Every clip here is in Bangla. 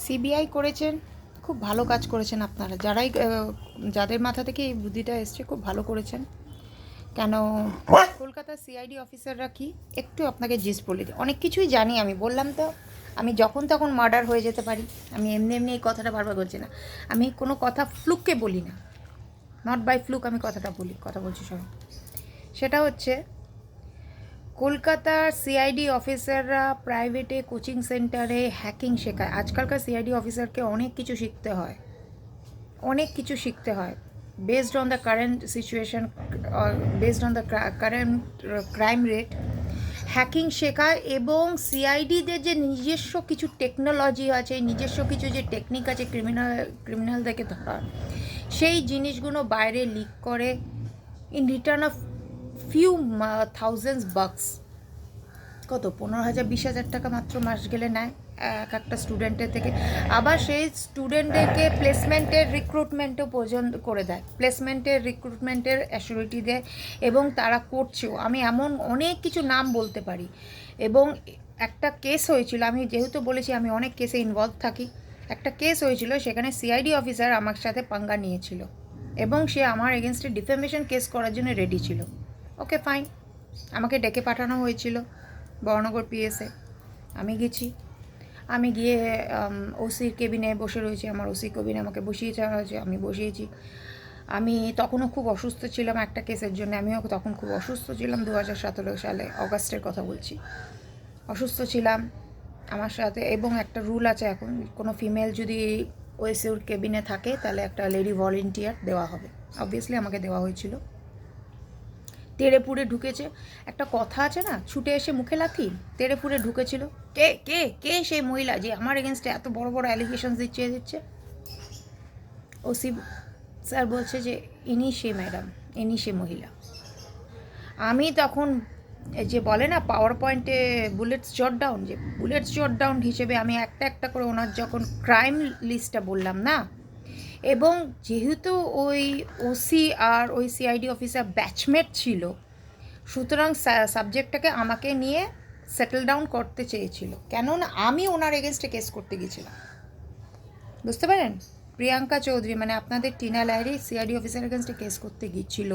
সিবিআই করেছেন, খুব ভালো কাজ করেছেন আপনারা, যাদের মাথা থেকে এই বুদ্ধিটা এসছে খুব ভালো করেছেন। কেন কলকাতার সিআইডি অফিসাররা কি, একটু আপনাকে জিস বলে দিই, অনেক কিছুই জানি আমি, বললাম তো আমি যখন তখন মার্ডার হয়ে যেতে পারি। আমি এমনি এমনি এই কথাটা বারবার বলছি না, আমি কোনো কথা ফ্লুককে বলি না, নট বাই ফ্লুক আমি কথাটা বলি, কথা বলছি সবাই। সেটা হচ্ছে কলকাতার সিআইডি অফিসাররা প্রাইভেটে কোচিং সেন্টারে হ্যাকিং শেখায়। আজকালকার সিআইডি অফিসারকে অনেক কিছু শিখতে হয়, অনেক কিছু শিখতে হয়, based on the current situation, based on the current crime rate hacking শেখায়। এবং সিআইডিদের যে নিজস্ব কিছু টেকনোলজি আছে, নিজস্ব কিছু যে টেকনিক আছে ক্রিমিনালদেরকে ধরা, সেই জিনিসগুলো বাইরে লিক করে in return of few thousands বাক্স। কত 15,000 20,000 টাকা মাত্র মাস গেলে নেয় এক একটা স্টুডেন্টের থেকে। আবার সেই স্টুডেন্টদেরকে প্লেসমেন্টের রিক্রুটমেন্টও পর্যন্ত করে দেয়, প্লেসমেন্টের রিক্রুটমেন্টের অ্যাসিউরিটি দেয়, এবং তারা করছেও। আমি এমন অনেক কিছু নাম বলতে পারি। এবং একটা কেস হয়েছিল, আমি যেহেতু বলেছি আমি অনেক কেসে ইনভলভ থাকি, একটা কেস হয়েছিল, সেখানে সিআইডি অফিসার আমার সাথে পাঙ্গা নিয়েছিল এবং সে আমার এগেনস্টে ডিফেমেশন কেস করার জন্য রেডি ছিল। ওকে ফাইন, আমাকে ডেকে পাঠানো হয়েছিল বড়নগর পিএসে। আমি গেছি, আমি গিয়ে ওসির কেবিনে বসে রয়েছি, আমার ওসি কেবিনে আমাকে বসিয়েছে হয়েছে, আমি বসিয়েছি। আমি তখনও খুব অসুস্থ ছিলাম একটা কেসের জন্য, আমিও তখন খুব অসুস্থ ছিলাম, 2017 সালে অগাস্টের কথা বলছি। অসুস্থ ছিলাম আমার সাথে, এবং একটা রুল আছে এখন, কোনো ফিমেল যদি ওএসির কেবিনে থাকে তাহলে একটা লেডি ভলেন্টিয়ার দেওয়া হবে। অবভিয়াসলি আমাকে দেওয়া হয়েছিল। তেড়ে পুড়ে ঢুকেছে, একটা কথা আছে না, ছুটে এসে মুখে লাথি, তেড়ে পুড়ে ঢুকেছিল। কে কে কে সেই মহিলা যে আমার এগেনস্টে এত বড় বড় অ্যালিগেশন দিচ্ছে। ওসি স্যার বলছে যে ইনি সে ম্যাডাম, ইনি সে মহিলা। আমি তখন যে বলে না পাওয়ার পয়েন্টে বুলেটস জট ডাউন, যে বুলেটস জট ডাউন হিসেবে আমি একটা একটা করে ওনার যখন ক্রাইম লিস্টটা বললাম না, এবং যেহেতু ওই ওসি আর ওই সিআইডি অফিসার ব্যাচমেট ছিল, সুতরাং সাবজেক্টটাকে আমাকে নিয়ে সেটেল ডাউন করতে চেয়েছিল, কেননা আমি ওনার এগেনস্টে কেস করতে গেছিলাম। বুঝতে পারেন, প্রিয়াঙ্কা চৌধুরী মানে আপনাদের টিনা লাহিড়ী সিআইডি অফিসারের এগেনস্টে কেস করতে গিয়েছিল।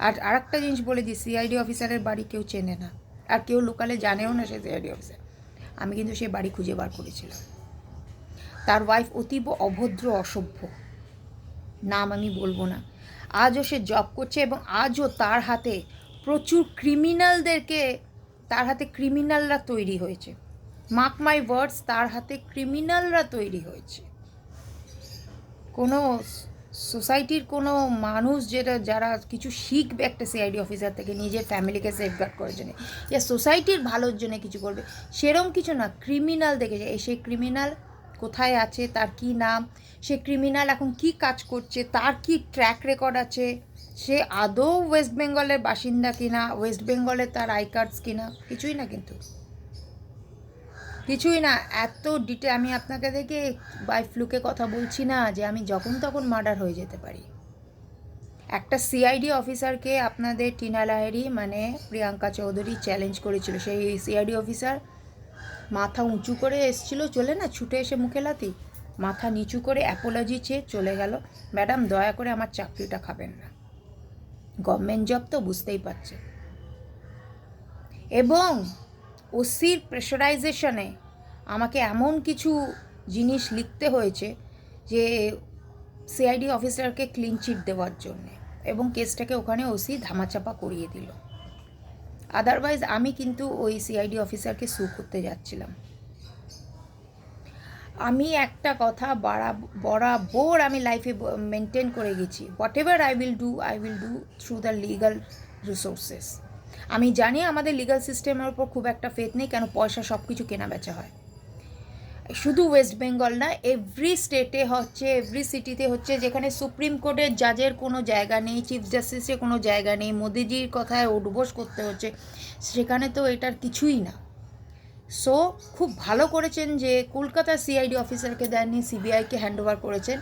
আর আরেকটা জিনিস বলে দিই, সিআইডি অফিসারের বাড়ি কেউ চেনে না, আর কেউ লোকালে জানেও না সে সিআইডি অফিসার। আমি কিন্তু সে বাড়ি খুঁজে বার করেছিলাম। তার ওয়াইফ অতীব অভদ্র অসভ্য, নাম আমি বলবো না। আজও সে জব করছে এবং আজও তার হাতে প্রচুর ক্রিমিনালদেরকে, তার হাতে ক্রিমিনালরা তৈরি হয়েছে। মার্ক মাই ওয়ার্ডস, তার হাতে ক্রিমিনালরা তৈরি হয়েছে। কোনো সোসাইটির কোনো মানুষ যারা কিছু শিখবে একটা সিআইডি অফিসার থেকে নিজের ফ্যামিলিকে সেফগার্ড করার জন্য, ইয়া সোসাইটির ভালোর জন্য কিছু করবে, সেরম কিছু না। ক্রিমিনাল দেখেছে, সেই ক্রিমিনাল কোথায় আছে, তার কি নাম, সে ক্রিমিনাল এখন কি কাজ করছে, তার কি ট্র্যাক রেকর্ড আছে, সে আদৌ ওয়েস্ট বেঙ্গলের বাসিন্দা কিনা, ওয়েস্ট বেঙ্গলের তার আই কার্ডস কিনা, কিছুই না, কিন্তু কিছুই না। এত ডিটেল আমি আপনাকে দেখে বাই ফ্লুকে কথা বলছি না যে আমি যখন তখন মার্ডার হয়ে যেতে পারি। একটা সিআইডি অফিসারকে আপনাদের টিনা লাহিড়ী মানে প্রিয়াঙ্কা চৌধুরী চ্যালেঞ্জ করেছিল, সেই সিআইডি অফিসার মাথা উঁচু করে এসেছিল, চলে না, ছুটে এসে মুখে লাথি, মাথা নিচু করে অ্যাপোলজি চেয়ে চলে গেল, ম্যাডাম দয়া করে আমার চাকরিটা খাবেন না, গভর্নমেন্ট জব তো বুঝতেই পারছে। এবং ওসির প্রেশারাইজেশনে আমাকে এমন কিছু জিনিস লিখতে হয়েছে যে সিআইডি অফিসারকে ক্লিন চিট দেওয়ার জন্যে, এবং কেসটাকে ওখানে ওসি ধামাচাপা করিয়ে দিল। আদারওয়াইজ আমি কিন্তু ওই সিআইডি অফিসারকে সু করতে যাচ্ছিলাম। আমি একটা কথা বরাবর আমি লাইফে মেনটেন করে গেছি, what ever I will do through the legal resources. আমি জানি আমাদের লিগাল সিস্টেমের উপর খুব একটা ফেথ নেই, কেন পয়সা সব কিছু কেনা বেচা হয়। শুধু ওয়েস্ট বেঙ্গল না, এভরি স্টেটে হচ্ছে, এভরি সিটিতে হচ্ছে, যেখানে সুপ্রিম কোর্টের জাজের কোনো জায়গা নেই, চিফ জাস্টিসের কোনো জায়গা নেই, মোদিজির কথায় উঠবোস করতে হচ্ছে, সেখানে তো এটার কিছুই না। সো খুব ভালো করেছেন যে কলকাতা সিআইডি অফিসারকে দেননি, সিবিআইকে হ্যান্ড ওভার করেছেন,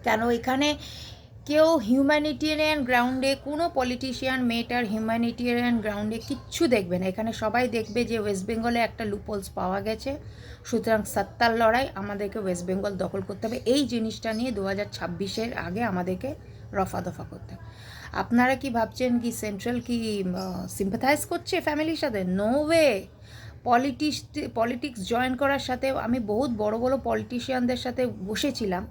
কেন এখানে কেউ হিউম্যানিটেরিয়ান গ্রাউন্ডে, কোনো পলিটিশিয়ান মেয়েটার হিউম্যানিটেরিয়ান গ্রাউন্ডে কিচ্ছু দেখবে না। এখানে সবাই দেখবে যে ওয়েস্ট বেঙ্গলে একটা লুপোলস পাওয়া গেছে, সুতরাং সত্তার লড়াই, আমাদেরকে ওয়েস্ট বেঙ্গল দখল করতে হবে। এই জিনিসটা নিয়ে 2026-এর আগে আমাদেরকে রফা দফা করতে হবে। আপনারা কি ভাবছেন কি সেন্ট্রাল কি সিম্পাথাইজ করছে ফ্যামিলির সাথে? No way. পলিটিক্স জয়েন করার সাথে আমি বহুত বড় বড় পলিটিশিয়ানদের সাথে বসেছিলাম,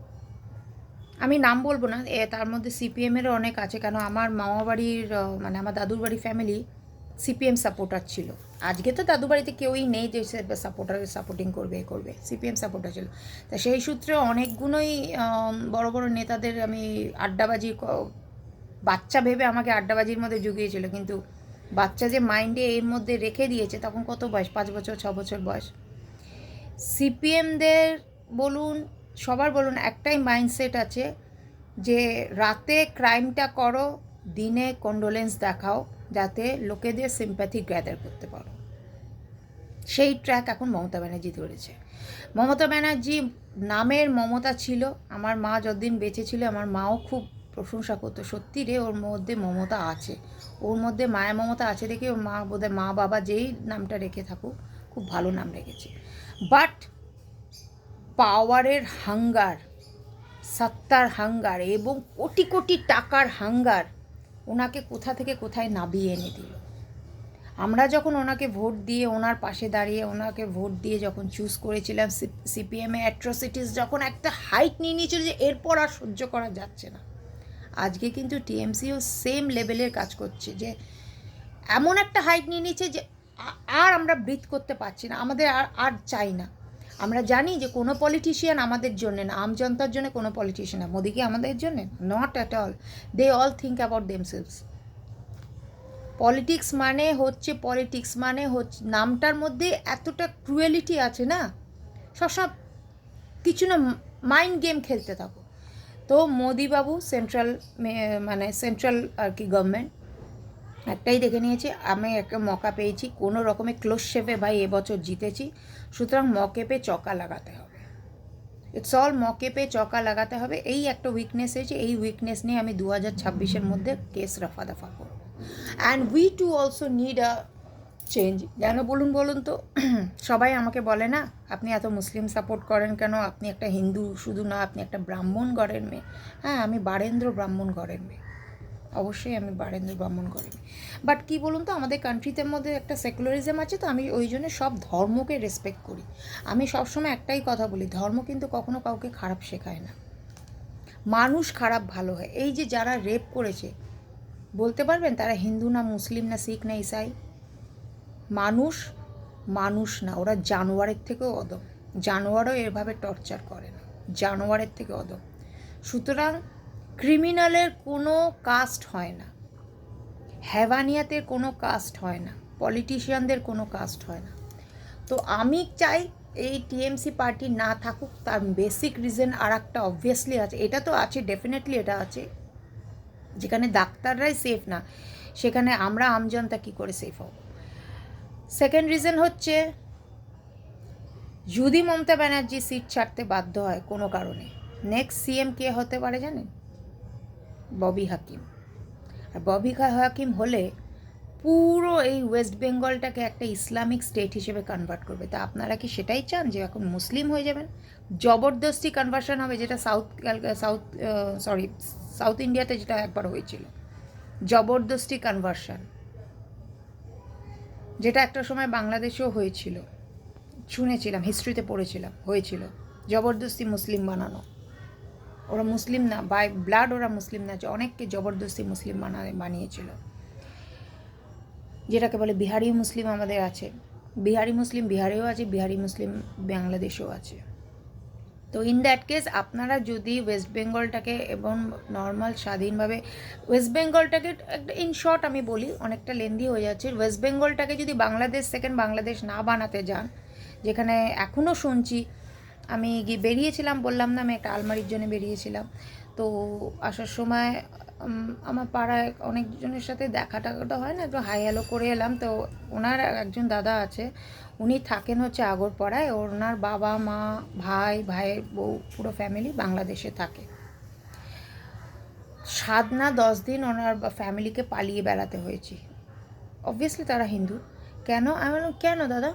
আমি নাম বলবো না, তার মধ্যে সিপিএমেরও অনেক আছে, কেন আমার মামা বাড়ির মানে আমার দাদুর বাড়ির ফ্যামিলি সিপিএম সাপোর্টার ছিল। আজকে তো দাদু বাড়িতে কেউই নেই যে সাপোর্টিং করবে সিপিএম সাপোর্টার ছিল। তা সেই সূত্রে অনেকগুলোই বড় বড় নেতাদের আমি আড্ডাবাজি বাচ্চা ভেবে আমাকে আড্ডাবাজির মধ্যে জুগিয়েছিল, কিন্তু বাচ্চা যে মাইন্ডে এর মধ্যে রেখে দিয়েছে, তখন কত বয়স, 5 বছর 6 বছর বয়স। সিপিএমদের বলুন, সবার বলুন, একটাই মাইন্ডসেট আছে যে রাতে ক্রাইমটা করো, দিনে কন্ডোলেন্স দেখাও, যাতে লোকেদের সিম্প্যাথি গ্যাদার করতে পারো। সেই ট্র্যাক এখন মমতা ব্যানার্জি ধরেছে। মমতা ব্যানার্জি নামের মমতা ছিল, আমার মা যতদিন বেঁচে ছিল আমার মাও খুব প্রশংসা করতো, সত্যি রে ওর মধ্যে মমতা আছে, ওর মধ্যে মায়া মমতা আছে দেখে ওর মা বোধহয়, মা বাবা যেই নামটা রেখে থাকুক খুব ভালো নাম রেখেছে। বাট পাওয়ারের হাঙ্গার, সত্তার হাঙ্গার এবং কোটি কোটি টাকার হাঙ্গার ওনাকে কোথা থেকে কোথায় নামিয়ে এনে দিল। আমরা যখন ওনাকে ভোট দিয়ে, ওনার পাশে দাঁড়িয়ে ওনাকে ভোট দিয়ে যখন চুজ করেছিলাম, সিপিএমে অ্যাট্রোসিটিস যখন একটা হাইট নিয়ে নিয়েছিল যে এরপর আর সহ্য করা যাচ্ছে না, আজকে কিন্তু টিএমসিও সেম লেভেলের কাজ করছে, যে এমন একটা হাইট নিয়ে নিচ্ছে যে আর আমরা ব্রিথ করতে পারছি না, আমাদের আর চাই না। আমরা জানি যে কোনো পলিটিশিয়ান আমাদের জন্য না, আমজনতার জন্য কোনো পলিটিশিয়ান না। মোদি কি আমাদের জন্য? Not at all. They all think about themselves. Politics মানে হচ্ছে নামটার মধ্যে এতটা ক্রুয়েলিটি আছে না, সবসময় কিছু না মাইন্ড গেম খেলতে থাকো। তো মোদিবাবু সেন্ট্রাল আর কি গভর্নমেন্ট একটাই দেখে নিয়েছি, আমি একটা মকা পেয়েছি, কোনো রকমের ক্লোজ শেপে ভাই এবছর জিতেছি, সুতরাং মকে পে চকা লাগাতে হবে। ইটস অল মকে পে চকা লাগাতে হবে। এই একটা উইকনেস হয়েছে, এই উইকনেস নিয়ে আমি 2026-এর মধ্যে কেস রফা দফা করব। And we too also need a change. কেন বলুন তো সবাই আমাকে বলে না, আপনি এত মুসলিম সাপোর্ট করেন কেন, আপনি একটা হিন্দু শুধু না, আপনি একটা ব্রাহ্মণ ঘরের মেয়ে। হ্যাঁ, আমি বারেন্দ্র ব্রাহ্মণ ঘরের মেয়ে, অবশ্যই আমি বারেন্দ্র ব্রাহ্মণ ঘরের মেয়ে। বাট কী বলুন তো, আমাদের কান্ট্রিতে মধ্যে একটা সেকুলারিজম আছে, তো আমি ওই জন্য সব ধর্মকে রেসপেক্ট করি। আমি সবসময় একটাই কথা বলি, ধর্ম কিন্তু কখনো কাউকে খারাপ শেখায় না, মানুষ খারাপ ভালো হয়। এই যে যারা রেপ করেছে, বলতে পারবেন তারা হিন্দু না, মুসলিম না, শিখ না, ইসাই? মানুষ না, ওরা জানোয়ারের থেকেও অদম। জানোয়ারও এভাবে টর্চার করে না, জানোয়ারের থেকে অদম। সুতরাং ক্রিমিনালের কোনো কাস্ট হয় না, হ্যাভানিয়াতের কোনো কাস্ট হয় না, পলিটিশিয়ানদের কোনো কাস্ট হয় না। তো আমি চাই এই টিএমসি পার্টি না থাকুক। তার বেসিক রিজন আর একটা অবভিয়াসলি আছে, এটা তো আছে, ডেফিনেটলি এটা আছে, যেখানে ডাক্তাররাই সেফ না, সেখানে আমরা আমজনতা কী করে সেফ হব? সেকেন্ড রিজন হচ্ছে, যদি মমতা ব্যানার্জি সিট ছাড়তে বাধ্য হয় কোনো কারণে, নেক্সট সিএম কে হতে পারে জানেন? ববি হাকিম। আর ববি হাকিম হলে পুরো এই ওয়েস্ট বেঙ্গলটাকে একটা ইসলামিক স্টেট হিসেবে কনভার্ট করবে। তা আপনারা কি সেটাই চান যে এখন মুসলিম হয়ে যাবেন? জবরদস্তি কনভার্সন হবে, যেটা সাউথ ইন্ডিয়াতে যেটা একবার হয়েছিল, জবরদস্তি কনভার্সন, যেটা একটা সময় বাংলাদেশেও হয়েছিল, শুনেছিলাম, হিস্ট্রিতে পড়েছিলাম, হয়েছিল জবরদস্তি মুসলিম বানানো। ওরা মুসলিম না, বাই ব্লাড ওরা মুসলিম না, অনেককে জবরদস্তি মুসলিম বানিয়েছিল, যেটাকে বলে বিহারি মুসলিম। আমাদের আছে বিহারি মুসলিম, বিহারেও আছে, বিহারি মুসলিম বাংলাদেশেও আছে। তো ইন দ্যাট কেস আপনারা যদি ওয়েস্ট বেঙ্গলটাকে এবং নর্মাল স্বাধীনভাবে ওয়েস্ট বেঙ্গলটাকে একটা, ইন শর্ট আমি বলি, অনেকটা লেন্দি হয়ে যাচ্ছে, ওয়েস্ট বেঙ্গলটাকে যদি বাংলাদেশ সেকেন্ড বাংলাদেশ না বানাতে যান, যেখানে এখনও শুনছি, আমি গিয়ে বেরিয়েছিলাম, বললাম না আমি একটা আলমারির জন্য বেরিয়েছিলাম, তো আসার সময় আমার পাড়ায় অনেকজনের সাথে দেখা টাকাটা হয় না, একটু হাই হ্যালো করে এলাম। তো ওনার একজন দাদা আছে, উনি থাকেন হচ্ছে আগরপাড়ায়, ওনার বাবা মা ভাইয়ের বউ পুরো ফ্যামিলি বাংলাদেশে থাকে। 7 না 10 দিন ওনার ফ্যামিলিকে পালিয়ে বেড়াতে হয়েছে। অবভিয়াসলি তারা হিন্দু। কেন? আমি বললাম, কেন দাদা?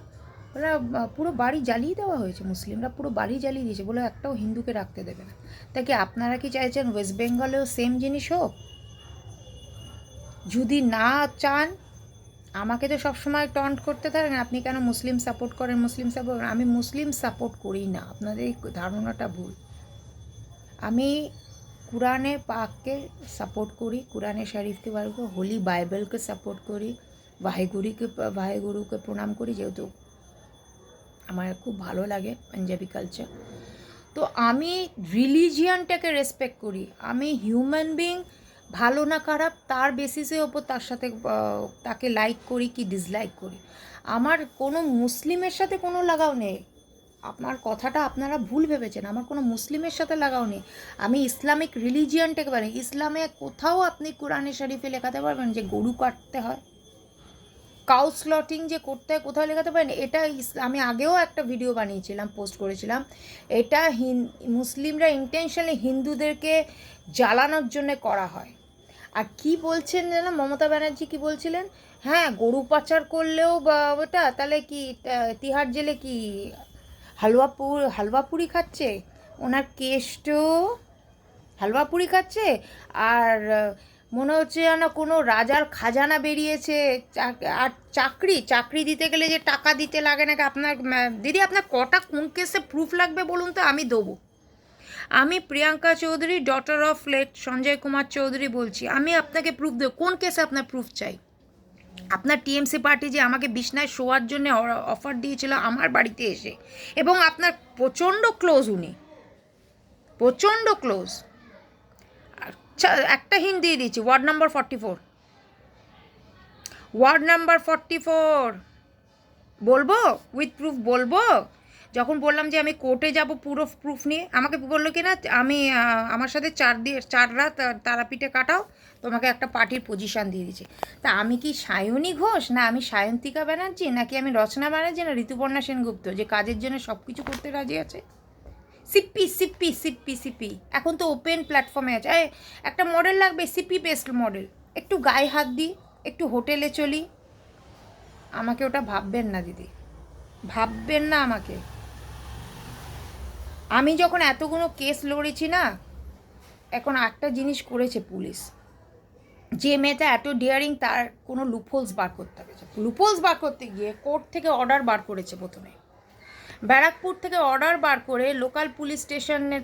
ওরা পুরো বাড়ি জ্বালিয়ে দেওয়া হয়েছে, মুসলিমরা পুরো বাড়ি জ্বালিয়ে দিয়েছে, বলে একটাও হিন্দুকে রাখতে দেবে না। তা কি আপনারা কি চাইছেন ওয়েস্ট বেঙ্গলেও সেম জিনিস হোক? যদি না চান, আমাকে তো সবসময় টন্ট করতে থাকেন, আপনি কেন মুসলিম সাপোর্ট করেন, মুসলিম সাপোর্ট করেন। আমি মুসলিম সাপোর্ট করি না, আপনাদের এই ধারণাটা ভুল। আমি কুরআনে পাককে সাপোর্ট করি, কুরআনে শরীফকে বার করি, হোলি বাইবেলকে সাপোর্ট করি, ভাইগুরুকে প্রণাম করি, যেহেতু আমার খুব ভালো লাগে পাঞ্জাবি কালচার। তো আমি রিলিজিয়ানটাকে রেসপেক্ট করি। আমি হিউম্যান বিং ভালো না খারাপ তার বেসিসের ওপর তার সাথে তাকে লাইক করি কি ডিসলাইক করি। আমার কোনো মুসলিমের সাথে কোনো লাগাও নেই। আপনার কথাটা আপনারা ভুল ভেবেছেন, আমার কোনো মুসলিমের সাথে লাগাও নেই। আমি ইসলামিক রিলিজিয়ানটাকে পারি। ইসলামে কোথাও আপনি কোরআনে শরীফে লেখাতে পারবেন যে গরু কাটতে হয়, কাউ স্লটিং যে করতে হয়, কোথাও লেখাতে পারেন? এটা আমি আগেও একটা ভিডিও বানিয়েছিলাম, পোস্ট করেছিলাম। এটা মুসলিমরা ইন্টেনশনালি হিন্দুদেরকে জ্বালানোর জন্য করা হয়। আর কি বলছেন যেন মমতা ব্যানার্জি কি বলছিলেন? হ্যাঁ, গরু পাচার করলেও বা ওটা তাহলে কি তিহার জেলে কি হালুয়া পুরি খাচ্ছে? ওনার কেষ্ট হালুয়া পুরি খাচ্ছে। আর মনে হচ্ছে যেন কোনো রাজার খাজানা বেরিয়েছে। আর চাকরি দিতে গেলে যে টাকা দিতে লাগে নাকি। আপনার দিদি, আপনার কটা কোন কেসে প্রুফ লাগবে বলুন তো, আমি দেবো। আমি Priyanka Chaudhary, daughter of late Sanjay Kumar Chaudhary বলছি। আমি আপনাকে প্রুফ দেবো। কোন কেসে আপনার প্রুফ চাই? আপনার টিএমসি পার্টি যে আমাকে বিছনায় শোয়ার জন্য অফার দিয়েছিল আমার বাড়িতে এসে, এবং আপনার প্রচণ্ড ক্লোজ, উনি প্রচণ্ড ক্লোজ। আচ্ছা, একটা হিন্ট দিয়ে দিচ্ছি, ওয়ার্ড নাম্বার 44। ওয়ার্ড নাম্বার 44 বলবো, উইথ প্রুফ বলবো। যখন বললাম যে আমি কোর্টে যাব পুরো প্রুফ নিয়ে, আমাকে বললো কি না, আমি আমার সাথে 4 রাত তারাপীঠে কাটাও, তোমাকে একটা পার্টির পজিশান দিয়ে দিচ্ছি। তা আমি কি সায়নী ঘোষ, না আমি সায়ন্তিকা ব্যানার্জি, নাকি আমি রচনা ব্যানার্জি, না ঋতুপর্ণা সেনগুপ্ত, যে কাজের জন্য সব কিছু করতে রাজি আছে? সিপি সিপি সিপি সিপি এখন তো ওপেন প্ল্যাটফর্মে আছে। একটা মডেল লাগবে, সিপি বেসড মডেল, একটু গায়ে হাত দিই, একটু হোটেলে চলি। আমাকে ওটা ভাববেন না দিদি, ভাববেন না আমাকে। আমি যখন এতগুলো কেস লড়েছি না, এখন একটা জিনিস করেছে পুলিশ, যে মেয়েটা এত ডিয়ারিং তার কোনো লুপহোলস বার করতে হবে। লুপহোলস বার করতে গিয়ে কোর্ট থেকে অর্ডার বার করেছে, প্রথমে ব্যারাকপুর থেকে অর্ডার বার করে লোকাল পুলিশ স্টেশনের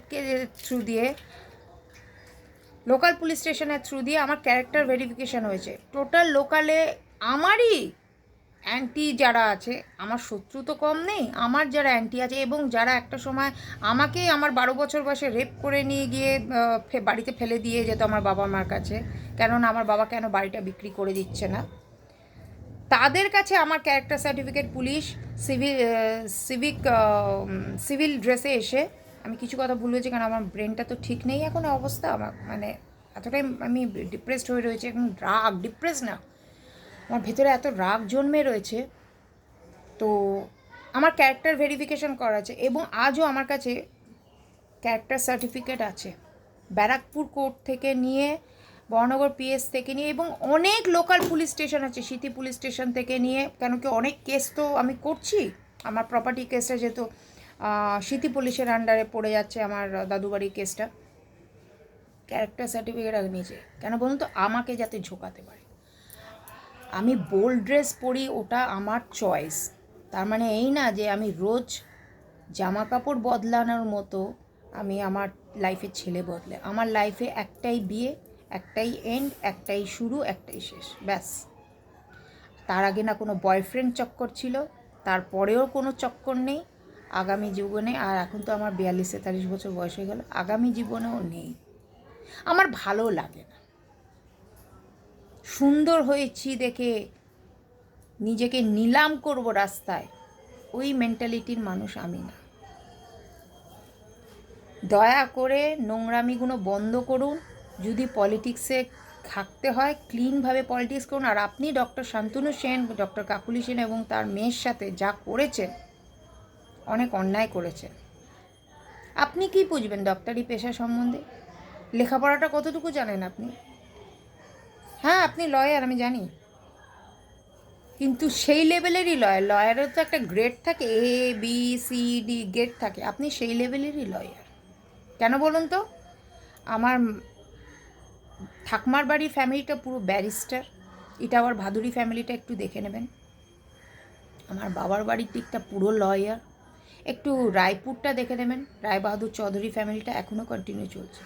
থ্রু দিয়ে আমার ক্যারেক্টার ভেরিফিকেশান হয়েছে। টোটাল লোকালে আমারই অ্যান্টি যারা আছে, আমার শত্রু তো কম নেই, আমার যারা অ্যান্টি আছে, এবং যারা একটা সময় আমাকে আমার 12 বছর বয়সে রেপ করে নিয়ে গিয়ে বাড়িতে ফেলে দিয়ে যেত আমার বাবা মার কাছে, কেননা আমার বাবা কেন বাড়িটা বিক্রি করে দিচ্ছে না, তাদের কাছে আমার ক্যারেক্টার সার্টিফিকেট পুলিশ সিভিল ড্রেসে এসে, আমি কিছু কথা ভুলেছি কারণ আমার ব্রেনটা তো ঠিক নেই এখন অবস্থা, আমার মানে এতটাই আমি ডিপ্রেসড হয়ে রয়েছে এখন। ডিপ্রেস না, আমার ভেতরে এত রাগ জন্মে রয়েছে। তো আমার ক্যারেক্টার ভেরিফিকেশন করা আছে, এবং আজও আমার কাছে ক্যারেক্টার সার্টিফিকেট আছে, ব্যারাকপুর কোর্ট থেকে নিয়ে, বর্ণনগর পিএস থেকে নিয়ে, এবং অনেক লোকাল পুলিশ স্টেশন আছে, সিটি পুলিশ স্টেশন থেকে নিয়ে। কেন কি অনেক কেস তো আমি করছি, আমার প্রপার্টি কেসটা যেহেতু সিটি পুলিশের আন্ডারে পড়ে যাচ্ছে, আমার দাদুবাড়ির কেসটা, ক্যারেক্টার সার্টিফিকেট আগে নিয়েছে। কেন বলুন তো, আমাকে যাতে ঝোকাতে পারে। আমি বোল্ড ড্রেস পরি, ওটা আমার চয়েস। তার মানে এই না যে আমি রোজ জামা কাপড় বদলানোর মতো আমি আমার লাইফে ছেলে বদলে। আমার লাইফে একটাই বিয়ে, একটাই এন্ড, একটাই শুরু, একটাই শেষ, ব্যাস। তার আগে না কোনো বয়ফ্রেন্ড চক্কর ছিল, তারপরেও কোনো চক্কর নেই, আগামী জীবনে, আর এখন তো আমার 42-43 বছর বয়স হয়ে গেল, আগামী জীবনেও নেই। আমার ভালো লাগে না সুন্দর হয়েছি দেখে নিজেকে নিলাম করব রাস্তায়, ওই মেন্টালিটির মানুষ আমি না। দয়া করে নোংরামিগুলো বন্ধ করুন। যদি পলিটিক্সে থাকতে হয় ক্লিনভাবে পলিটিক্স করুন। আর আপনি ডক্টর শান্তনু সেন, ডক্টর কাকুলি সেন এবং তার মেয়ের সাথে যা করেছেন, অনেক অন্যায় করেছেন। আপনি কি বুঝবেন ডক্টরি পেশা সম্বন্ধে? লেখাপড়াটা কতটুকু জানেন আপনি? হ্যাঁ, আপনি লয়ার আমি জানি, কিন্তু সেই লেভেলেরই লয়ার। লয়ারের তো একটা গ্রেড থাকে, A B C D grade থাকে, আপনি সেই লেভেলেরই লয়ার। কেন বলুন তো? আমার ঠাকমার বাড়ির ফ্যামিলিটা পুরো ব্যারিস্টার, এটা আবার ভাদুড়ি ফ্যামিলিটা একটু দেখে নেবেন। আমার বাবার বাড়ির দিকটা পুরো লয়ার। একটু রায়পুরটা দেখে নেবেন, রায়বাহাদুর চৌধুরী ফ্যামিলিটা এখনও কন্টিনিউ চলছে।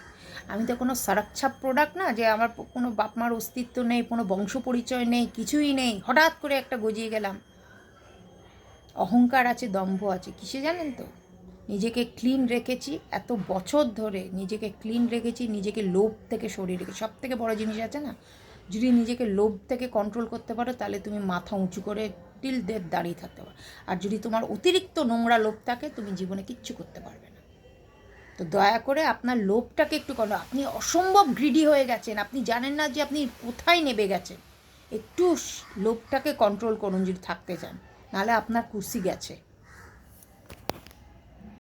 আমি তো কোনো সারাকছাপ প্রোডাক্ট না যে আমার কোনো বাপমার অস্তিত্ব নেই, কোনো বংশ পরিচয় নেই, কিছুই নেই, হঠাৎ করে একটা গজিয়ে গেলাম। অহংকার আছে, দম্ভ আছে, কিসে জানেন তো? নিজেকে ক্লিন রেখেছি এত বছর ধরে, নিজেকে ক্লিন রেখেছি, নিজেকে লোভ থেকে সরিয়ে রেখেছি। সব থেকে বড় জিনিস আছে না, যদি নিজেকে লোভ থেকে কন্ট্রোল করতে পারো তাহলে তুমি মাথা উঁচু করে টিল ডেথ দাঁড়িয়ে থাকতে পারো। আর যদি তোমার অতিরিক্ত নোংরা লোভ থাকে তুমি জীবনে কিচ্ছু করতে পারবে না। তো দয়া করে আপনার লোভটাকে একটু করো। আপনি অসম্ভব গ্রিডি হয়ে গেছেন, আপনি জানেন না যে আপনি কোথায় নেমে গেছেন। একটু লোভটাকে কন্ট্রোল করুন যদি থাকতে চান, নাহলে আপনার কুর্সি গেছে।